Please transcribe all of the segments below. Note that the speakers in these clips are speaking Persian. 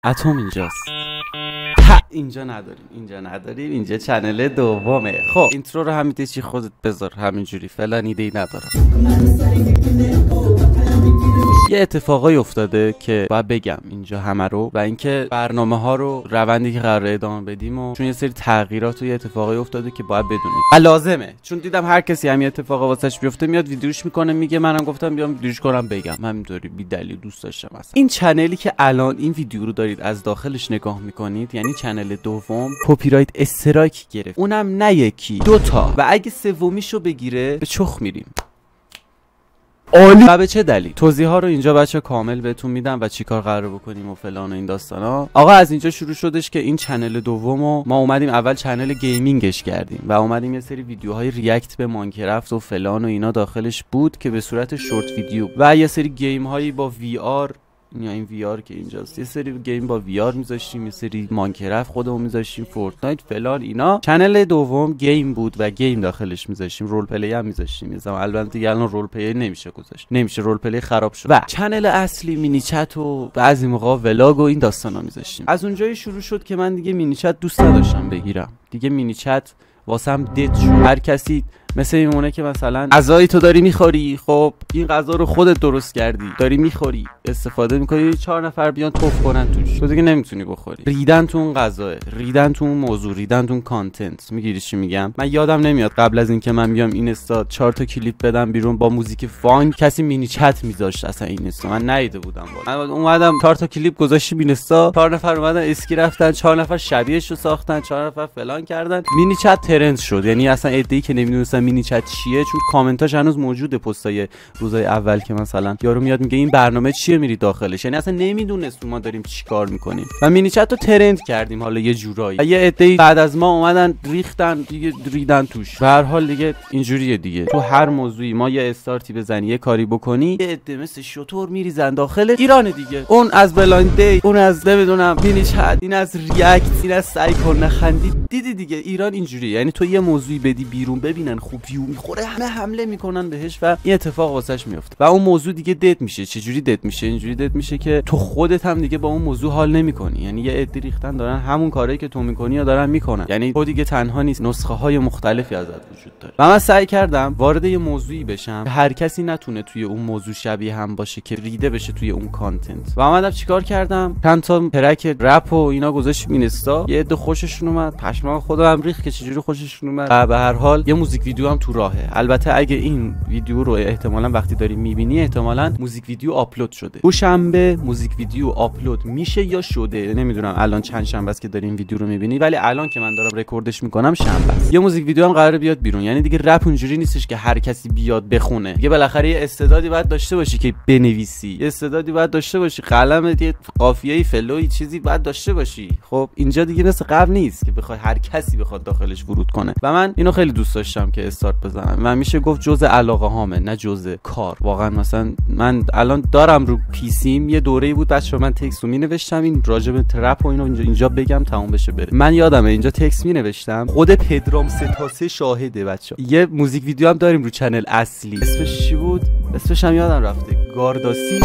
اتم اینجاست. اینجا نداریم، اینجا چنل دومه. خب اینترو رو هم میده چی خودت بذار همینجوری، فعلا ایده ای ندارم. یه اتفاقایی افتاده که باید بگم اینجا همه رو، و اینکه برنامه ها رو روندی که قراره ادامه بدیم و چون یه سری تغییرات و یه اتفاقایی افتاده که باید بدونید لازمه، چون دیدم هر کسی همین اتفاق واسش بیفته میاد ویدیوش میکنه میگه منم گفتم بیام ویدیوش کنم بگم، همینطوری بی دلیل دوست داشتم. مثلا این چنلی که الان این ویدیو رو دارید از داخلش نگاه میکنید یعنی چنل دوم کپی رایت استرایک گرفت، اونم نه یکی دو تا، و اگه سومیشو بگیره به چخ میریم. عالی. و به چه دلیل؟ توضیح ها رو اینجا بچه کامل بهتون میدم و چیکار قرار بکنیم و فلان و این داستانا. آقا از اینجا شروع شدش که این چنل دومو ما اومدیم اول چنل گیمینگش کردیم و اومدیم یه سری ویدیوهای ریاکت به ماینکرافت و فلان و اینا داخلش بود که به صورت شورت ویدیو و یه سری گیم هایی با وی آر، یا این وی آر که اینجاست، یه سری گیم با وی آر میذاشتیم، یه سری ماینکرافت خودمون میذاشتیم، فورتنایت فلان اینا. چنل دوم گیم بود و گیم داخلش میذاشتیم، رول پلی هم میذاشتیم. مثلا البته دیگه الان رول پلی نمیشه گذاشت، نمیشه، رول پلی خراب شد. و چنل اصلی مینی چت و بعضی موقع ولاگ و این داستانا میذاشتیم. از اونجایی شروع شد که من دیگه مینی چت دوست نداشتم بگیرم، دیگه مینی چت واسم دد شد. هر کسی مثل میمونه که مثلا غذایی تو داری میخوری، خب این غذا رو خودت درست کردی داری میخوری استفاده میکنی، 4 نفر بیان توف کنن توش، تو دیگه نمیتونی بخوری. ریدن تو اون غذا، ریدن تو اون موضوع، ریدن تو اون کانتنت. میگیری چی میگم؟ من یادم نمیاد قبل از اینکه من بیام اینستا 4 تا کلیپ بدم بیرون با موزیک فانک کسی مینی چت میذاشت اصلا اینستا. من ندیده بودم. من اومدم 4 تا کلیپ گذاشتیم اینستا، 4 نفر اومدن اسکی رفتن، 4 نفر شبیهش رو ساختن، 4 نفر فلان کردن، مینی چت ترند شد. یعنی اصلا ایده ای که نمیدونستن مینی چت چیه، چون کامنتاش هنوز موجوده پستای روزای اول که مثلا یارو میاد میگه این برنامه چیه میری داخلش، یعنی اصلا نمیدونست ما داریم چیکار میکنیم و مینی چت رو ترند کردیم حالا یه جورایی. یه عده‌ای بعد از ما اومدن ریختن دیگه، ریدن توش. به هر حال دیگه اینجوریه دیگه، تو هر موضوعی ما یه استارتی بزنی یه کاری بکنی یه عده مثل شطور میریزن داخل. ایران دیگه، اون از بلایند دی، اون از نمیدونم مینی چت، این از ریاکت، این از سعی کن نخندی. دیدی دیگه ایران اینجوریه، یعنی تو یه موضوعی بدی بیرون ببینن خوب ویو میخوره همه حمله میکنن بهش و این اتفاق واسش میفته و اون موضوع دیگه دد میشه. چجوری دد میشه؟ اینجوری دد میشه که تو خودت هم دیگه با اون موضوع حال نمیکنی، یعنی یه عده ریختن دارن همون کاری که تو میکنی یا دارن میکنن، یعنی تو دیگه تنها نیست، نسخه های مختلفی ازت وجود داره. و من سعی کردم وارد یه موضوعی بشم که هر کسی نتونه توی اون موضوع شبیه هم باشه که ریده بشه توی اون کانتنت. و اومدم چیکار کردم؟ چند تا ترک رپ و اینا گذاشتم اینستا، یه عده خوششون اومد، پشمام خودم ریخت که چجوری خوششون اومد. و به هر حال یه موزیک ویدیو هم تو راهه. البته اگه این ویدیو رو احتمالاً وقتی داری میبینی احتمالاً موزیک ویدیو آپلود شده. دوشنبه موزیک ویدیو آپلود میشه یا شده، نمیدونم الان چند شنبه است که داری این ویدیو رو میبینی، ولی الان که من دارم رکوردش میکنم شنبه است. یه موزیک ویدیو هم قراره بیاد بیرون، یعنی دیگه رپ اونجوری نیستش که هر کسی بیاد بخونه. دیگه بالاخره یه استعدادی باید داشته باشی که بنویسی، یه استعدادی باید داشته باشی، قلمت یه قافیه‌ای فلوی چیزی باید داشته باشی. خب اینجا دیگه مثل قبل نیست که بخواد هر کسی بخواد داخلش ورود کنه و من اینو خیلی دوست داشتم که استارت بزنم و میشه گفت جزء علاقه هامه نه جزء کار. واقعا مثلا من الان دارم رو پیسیم یه دوره‌ای بود بچه‌ها من تکست رو می‌نوشتم این راجع به ترپ و اینجا بگم تموم بشه بره. من یادمه اینجا تکست می‌نوشتم، خود پدرام 3 شاهده بچه‌ها. یه موزیک ویدیو هم داریم رو چنل اصلی، اسمش چی بود؟ اسمش هم یادم رفته، گارداسی.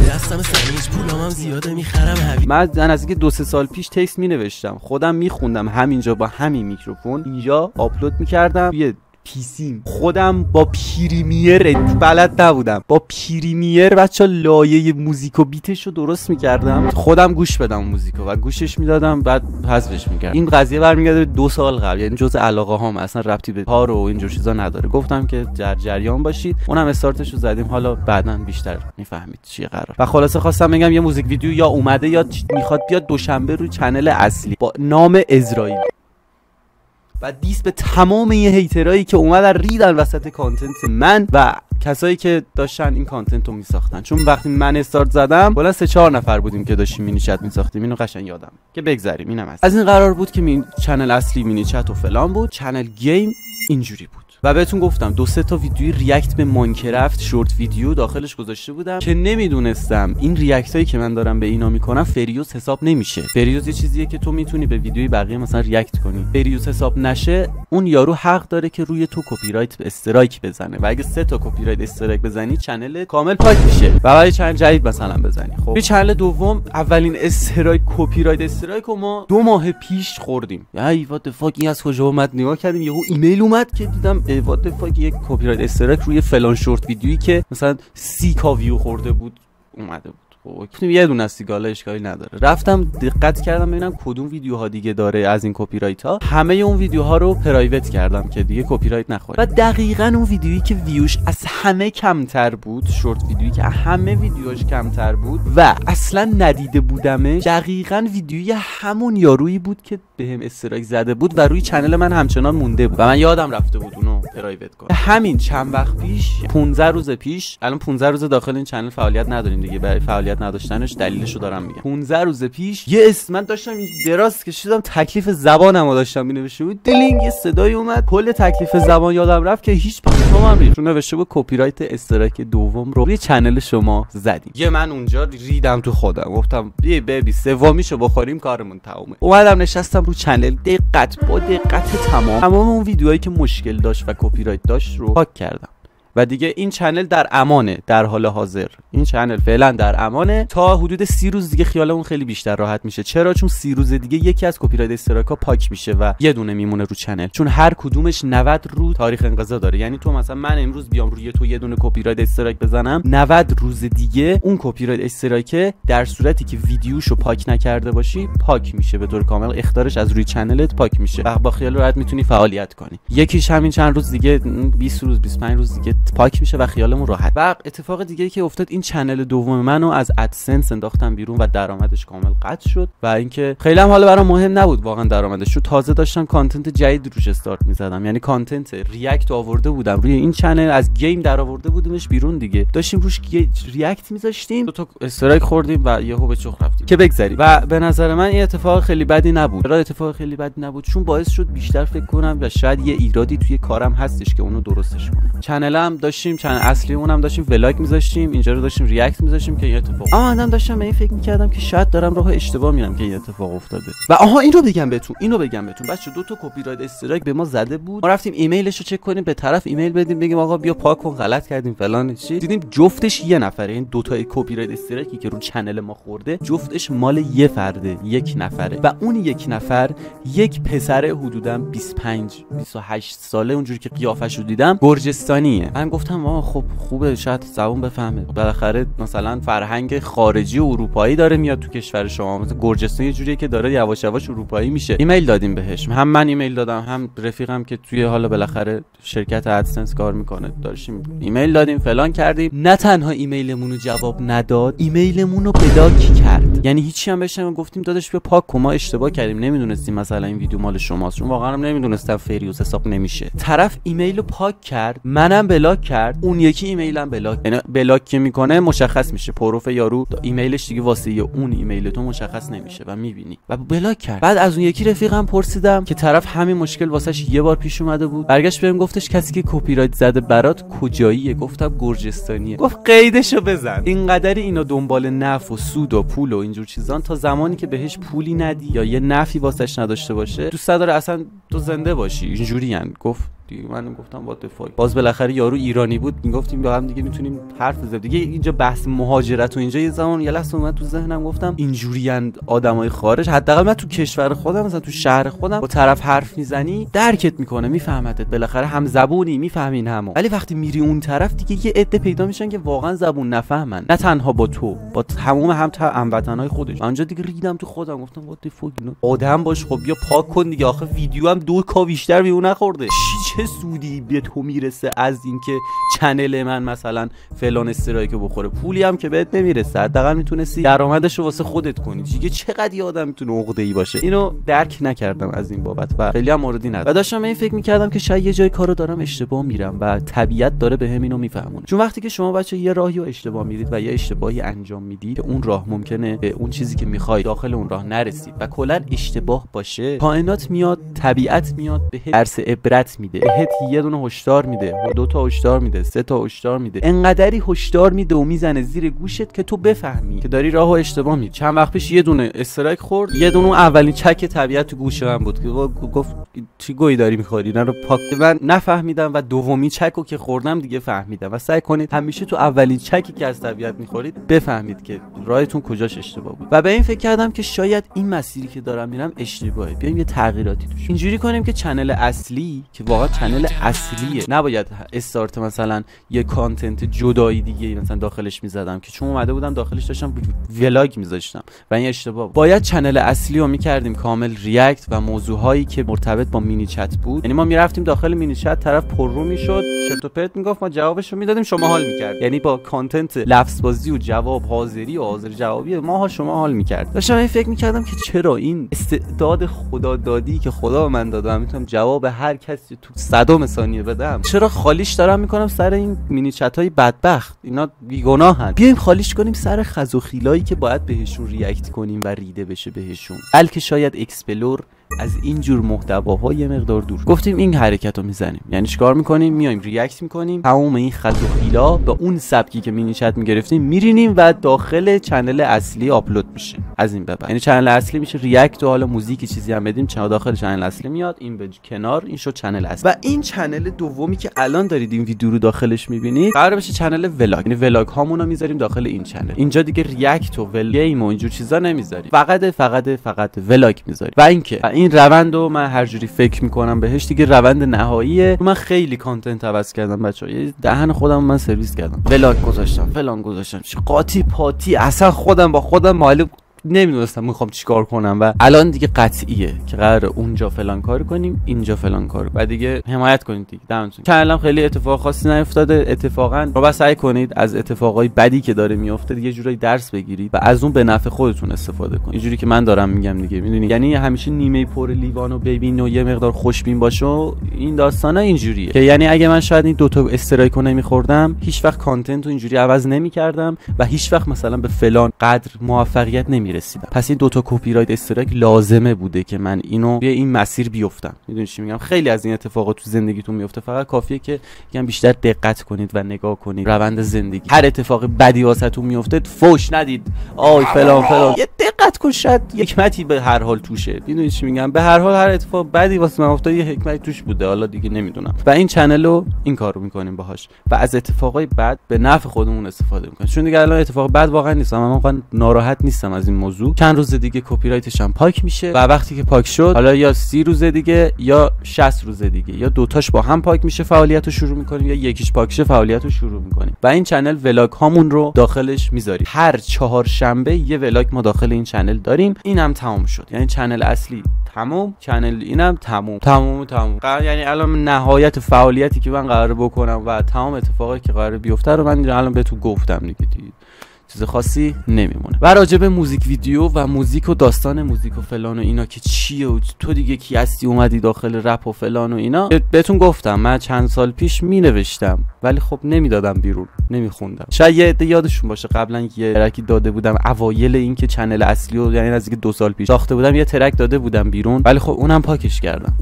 دستم سنیج پولام زیاده میخرم حبیب. من از اینکه 2-3 سال پیش تکست می‌نوشتم، خودم می‌خوندم همینجا با همین میکروفون، اینجا آپلود می‌کردم توی پیسیم. خودم با پریمیر بلد نبودم، با پریمیر بچا لایه موزیک و بیتش رو درست میکردم، خودم گوش بدم موزیکو و گوشش میدادم بعد حذفش میکردم. این قضیه برمیگرده 2 سال قبل، یعنی جزء علاقه هام، اصلا ربطی به کار و اینجور چیزا نداره. گفتم که در جریان باشید، اونم استارتش رو زدیم، حالا بعداً بیشتر میفهمید چیه قرار. و خلاصه خواستم بگم یه موزیک ویدیو یا اومده یا میخواد بیاد دوشنبه رو چنل اصلی با نام اسرائیل و دیس به تمام این هیترایی که اومدن ریدن وسط کانتنت من و کسایی که داشتن این کانتنت رو میساختن. چون وقتی من استارت زدم بالا 3-4 نفر بودیم که داشتیم مینی چت میساختیم، اینو قشنگ یادم که بگذریم. اینم از این قرار بود که چنل اصلی مینی چت و فلان بود، چنل گیم اینجوری بود. و بهتون گفتم 2-3 تا ویدیوی ریاکت به ماینکرافت شورت ویدیو داخلش گذاشته بودم که نمیدونستم این ریاکت هایی که من دارم به اینا میکنم فریوز حساب نمیشه. فریوز یه چیزیه که تو میتونی به ویدیوی بقیه مثلا ریاکت کنی، فریوز حساب نشه اون یارو حق داره که روی تو کپی رایت استرایک بزنه و اگه 3 تا کپی رایت استرایک بزنی چنل کامل پاک میشه و برای چنل جدید مثلا بزنی. خب توی چنل دوم اولین استرایک کپی رایت استرایک رو ما 2 ماه پیش خوردیم. ای وات فاک این از کجا اومد؟ نگاه کردیم یهو ایمیل اومد که دیدم وات فاک یک کپی رایت استرایک روی فلان شورت ویدیویی که مثلا 30 کا ویو خورده بود اومده بود. خب یه دونه از سیگالا اشکالی نداره. رفتم دقت کردم ببینم کدوم ویدیوها دیگه داره از این کپی رایت ها. همه اون ویدیوها رو پرایوت کردم که دیگه کپی رایت نخوره. و دقیقاً اون ویدیویی که ویوش از همه کمتر بود، شورت ویدیویی که همه ویدیوهاش کمتر بود و اصلا ندیده بودمش، دقیقاً ویدیوی همون یارویی بود که بهم استرایک زده بود و روی چنل من همچنان مونده بود و من یادم رفته بود اونو پرایوت کنم. همین چند وقت پیش 15 روز پیش، الان 15 روز داخل این چنل فعالیت نداریم دیگه، برای فعالیت نداشتنش دلیلشو دارم میگم. 15 روز پیش یه اسم من داشتم دراز کشیدم، تکلیف زبانمو داشتم مینوشته بود، دلینگ یه صدایی اومد، کل تکلیف زبان یادم رفت که هیچ پیغامم ریخت، نوشته بود کپی رایت استرایک دوم رو روی چنل شما زدیم. یه من اونجا ریدم تو خودم، گفتم بی بیبی سومیشو بخوریم کارمون تمومه. اومدم نشستم رو چنل، دقت تمام اون ویدیوهایی که مشکل داشت و کپی رایت داشت رو پاک کردم و دیگه این چنل در امانه. در حال حاضر این چنل فعلا در امانه تا حدود 30 روز دیگه خیالمون خیلی بیشتر راحت میشه. چرا؟ چون 30 روز دیگه یکی از کپی رایت استرایک‌ها پاک میشه و یه دونه میمونه رو چنل، چون هر کدومش 90 روز تاریخ انقضا داره. یعنی تو مثلا من امروز بیام روی تو یه دونه کپی رایت استرایک بزنم، 90 روز دیگه اون کپی رایت استرایک در صورتی که ویدیوشو پاک نکرده باشی پاک میشه به طور کامل، اخطارش از روی چنلت پاک میشه و با خیال راحت میتونی فعالیت کنی. یکیش همین چند روز دیگه 20 روز 25 روز دیگه پاک میشه و خیالمون راحت. و اتفاق دیگه ای که افتاد، این چنل دوم منو از ادسنس انداختم بیرون و درآمدش کامل قطع شد و اینکه خیلی هم حالا برام مهم نبود واقعا درآمدش، چون تازه داشتم کانتنت جدید روش استارت میزدم. یعنی کانتنت ریاکت آورده بودم روی این چنل، از گیم در آورده بودیمش بیرون دیگه، داشتیم روش ریاکت میذاشتیم، 2 تا استرایک خوردیم و یهو به چخ رفتیم که بگذری. و به نظر من این اتفاق خیلی بدی نبود. چرا اتفاق خیلی بدی نبود؟ چون باعث شد بیشتر فکر کنم و شاید یه ایرادی توی کارم هستش که اونو درستش کنم. چنلم داشتیم، چنل اصلی اونم داشتیم ولاگ میذاشتیم، اینجا رو داشتیم ریاکت میذاشتیم که این اتفاق. اما من داشتم به این فکر میکردم که شاید دارم راه اشتباه میرم که این اتفاق افتاده. و آها اینو بگم بهتون بچه، 2 تا کپی رایت استرایک به ما زده بود. ما رفتیم ایمیلش رو چک کنیم، به طرف ایمیل بدیم بگیم آقا بیا پاک کن، غلط کردیم فلان چی. دیدیم جفتش یه نفره. این 2 تا کپی رایت استرایکی که رو چنل ما خورده جفتش مال یه فرده، یک نفره و اون یک نفر یک پسر حدوداً 25 28 ساله، اونجوری که قیافش رو دیدم گرجستانیه. من گفتم آقا خب خوبه شاید زبون بفهمه، بالاخره مثلا فرهنگ خارجی و اروپایی داره میاد تو کشور شما، مثلا گرجستان یه جوریه که داره یواش یواش اروپایی میشه. ایمیل دادیم بهش، هم من ایمیل دادم هم رفیقم که توی حالا بالاخره شرکت ادسنس کار میکنه، داشتیم ایمیل دادیم فلان کردیم. نه تنها ایمیلمون رو جواب نداد، ایمیلمون رو بلاک کرد. یعنی هیچی هم بهش گفتیم داداش بیا پاک کن، ما اشتباه کردیم، نمیدونستیم مثلا این ویدیو مال شماست، چون واقعا هم نمیدونستم فریوز حساب نمیشه. طرف ایمیل رو پاک کرد، منم بلاک کرد، اون یکی ایمیلم بلاک. یعنی بلاک که میکنه مشخص میشه پروف یارو، ایمیلش دیگه واسه اون ایمیل تو مشخص نمیشه و میبینی و بلاک کرد. بعد از اون یکی رفیقم پرسیدم که طرف همین مشکل واسش یه بار پیش اومده بود، برگشت بهم گفتش کسی که کپی رایت زده برات کجاییه؟ گفتم گرجستانیه. گفت قیدشو بزن. اینقدر اینا دنبال نفع و سود و پول و اینجور چیزان، تا زمانی که بهش پولی ندی یا یه نفعی واسش نداشته باشه دوست داره اصلا تو زنده باشی. اینجوریان. گفت من گفتم وات فاک. باز بالاخره یارو ایرانی بود، میگفتیم با هم دیگه میتونیم حرف بزنیم دیگه. اینجا بحث مهاجرت و اینجا یه زمان یه لحظه اومد تو ذهنم، گفتم اینجوریان آدمای خارج، حداقل من تو کشور خودم مثلا تو شهر خودم با طرف حرف میزنی درکت میکنه، میفهمتت، بالاخره هم زبونی، میفهمین همو. ولی وقتی میری اون طرف دیگه یه عده پیدا میشن که واقعا زبون نفهمن، نه تنها با تو، با تمام هموطنای خودش. اونجا دیگه ریدم تو خودم، گفتم وات فاک، آدم باش خب بیا پاک کن دیگه، آخه ویدیو هم 2 کا بیشتر ویو نخورده، چه سودی به تو میرسه از اینکه چنل من مثلا فلان استرایک بخوره؟ پولی هم که بهت نمیرسه، حداقل میتونستی درآمدش رو واسه خودت کنی دیگه. چقدر یه آدم میتونه عقده‌ای باشه؟ اینو درک نکردم از این بابت و خیلی هم موردی نداشت و داشتم این فکر میکردم که شاید یه جای کارو دارم اشتباه میرم و طبیعت داره بهم اینو میفهمونه. چون وقتی که شما بچه یه راهی رو اشتباه میرید و یه اشتباهی انجام میدید، اون راه ممکنه به اون چیزی که میخواید داخل اون راه نرسید و کلا اشتباه باشه، کائنات میاد، طبیعت میاد به درس عبرت میده، بهت یه دونه هشدار میده، 2 تا هشدار میده، 3 تا هشدار میده، انقدری هشدار میده و میزنه زیر گوشت که تو بفهمی که داری راهو اشتباه میری. چند وقت پیش یه دونه استرایک خورد، یه دونه اولین چک طبیعت تو گوش من بود که گفت چی گویی داری میخوری، اینا رو پاک. من نفهمیدم و دومی چکو که خوردم دیگه فهمیدم. و سعی کنید همیشه تو اولین چکی که از طبیعت میخورید بفهمید که راهتون کجاش اشتباه بود. و به این فکر کردم که شاید این مسیری که دارم میرم اشتباهه، بیایم یه تغییراتی توش اینجوری کنیم که چنل اصلی که واقعا چنل اصلیه نباید استارت مثلا یه کانتنت جدایی دیگه مثلا داخلش میزدم که چون اومده بودم داخلش داشتم ولاگ میذاشتم و این اشتباه بود. باید چنل اصلی رو میکردیم کامل ریاکت و موضوعهایی که مرتبط با مینی چت بود. یعنی ما میرفتیم داخل مینی چت، طرف پررو میشد، چرت و پرت میگفت، ما جوابشو میدادیم، شما حال میکرد. یعنی با کانتنت لفظ بازی و جواب حاضری و حاضر جوابی ما شما حال میکرد. داشتم این فکر میکردم که چرا این استعداد خدا دادی که خدا به من داده، میتونم جواب هر کسی تو 100 ثانیه بدم، چرا خالیش دارم میکنم سر این مینی چت های بدبخت؟ اینا بیگناهن. بیایم خالیش کنیم سر خز و خیلایی که باید بهشون ریاکت کنیم و ریده بشه بهشون، بلکه شاید اکسپلور از این جور محتواها یه مقدار دور. گفتیم این حرکت رو میزنیم، یعنی چیکار میکنیم؟ میایم ریاکت میکنیم تمام این خز و خیلا با اون سبکی که مینی چت میگرفتیم میرینیم و داخل چنل اصلی آپلود میشه. از این به بعد یعنی چنل اصلی میشه ریاکت و حالا موزیکی چیزی هم بدیم چه داخل چنل اصلی میاد، این به کنار، این شد چنل اصلی. و این چنل دومی که الان دارید این ویدیو رو داخلش میبینید قرار بشه چنل ولاگ، یعنی ولاگ هامون رو میذاریم داخل این چنل. اینجا دیگه ریاکت و گیم و اینجور چیزا نمیذاریم، فقط ولاگ میذاریم. و این روند رو من هر جوری فکر میکنم بهش دیگه روند نهاییه. من خیلی کانتنت عوض کردم بچه‌ها، یه دهن خودم من سرویس کردم، ولاگ گذاشتم، فلان گذاشتم، قاطی پاتی، اصلا خودم با خودم معلوم نمیدونستم میخوام چیکار کنم. و الان دیگه قطعیه که قراره اونجا فلان کار کنیم، اینجا فلان کار، و دیگه حمایت کنید دیگه. دمتون کلام. خیلی اتفاق خاصی نیفتاده، اتفاقا رو بس سعی کنید از اتفاقای بدی که داره میفته یه جورایی درس بگیرید و از اون به نفع خودتون استفاده کنید. اینجوری که من دارم میگم دیگه، میدونی، یعنی همیشه نیمه پر لیوانو ببین و یه مقدار خوشبین باش و این داستانا اینجوریه که یعنی اگه من شاید این 2 تا استرایک رو نمیخوردم هیچ وقت کانتنت رو اینجوری عوض نمیکردم و هیچ وقت مثلا به فلان قدر موفقیت رسیدم. پس این 2 تا کپی رایت استرایک لازمه بوده که من اینو به این مسیر بیفتم. میدونی چی میگم؟ خیلی از این اتفاقات تو زندگیتون میفته، فقط کافیه که یکم بیشتر دقت کنید و نگاه کنید روند زندگی. هر اتفاق بدی واسهتون میفته فوش ندید، آی فلان، یه دقت کن، شاید حکمتی به هر حال توشه. میدونی چی میگم؟ به هر حال هر اتفاق بدی واسه من افتاد یه حکمتی توش بوده، حالا دیگه نمیدونم. و این چنل رو این کارو میکنیم باهاش و از اتفاقای بد به نفع خودمون استفاده میکنیم. چون دیگه الان اتفاق بد واقعا نیست، من واقعا ناراحت نیستم از این موضوع. چند روز دیگه کپی رایتش هم پاک میشه و وقتی که پاک شد حالا یا 30 روز دیگه یا 60 روز دیگه یا 2 تاش با هم پاک میشه فعالیت رو شروع میکنیم یا یکیش پاک شه فعالیت رو شروع میکنیم. و این چنل ولاگ هامون رو داخلش میذاریم. هر 4 شنبه یه ولاگ ما داخل این چنل داریم. اینم تمام شد، یعنی چنل اصلی تمام، چنل اینم تمام. یعنی الان نهایت فعالیتی که من قراره بکنم و تمام اتفاقایی که قراره بیفته رو من الان بهتون گفتم دیگه. چیز خاصی نمیمونه. و راجع به موزیک ویدیو و موزیک و داستان موزیک و فلان و اینا که چیه و تو دیگه کی هستی اومدی داخل رپ و فلان و اینا، بهتون گفتم من چند سال پیش مینوشتم ولی خب نمیدادم بیرون، نمیخوندم. شاید یه عده یادشون باشه قبلا یه ترکی داده بودم اوایل این که چنل اصلی رو، یعنی نزدیک 2 سال پیش ساخته بودم، یه ترک داده بودم بیرون ولی خب اونم پاکش کردم.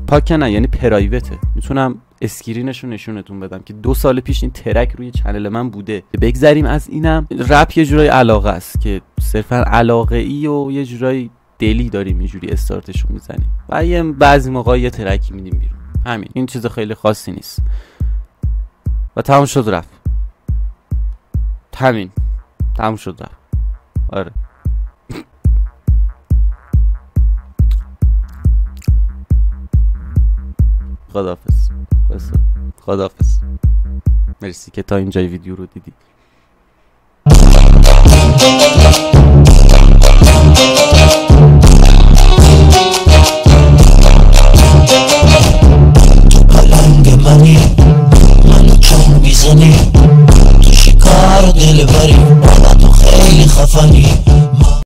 پاک نه، یعنی پرایوته، میتونم اسکرینشو نشونتون بدم که 2 سال پیش این ترک روی چنل من بوده. بگذریم از اینم، رپ یه جورای علاقه است که صرفا علاقه ای و یه جورای دلی داریم اینجوری استارتشو میزنیم و یه بعضی موقع یه ترکی میدیم بیرون، همین. این چیز خیلی خاصی نیست و تمام شد رفت. همین، تمام شد رفت. آره خداحافظ. مرسی که تا اینجای ویدیو رو دیدی. پلنگ منو چون میزنی تو شکار دل بری، بالا تو خیلی خفنی.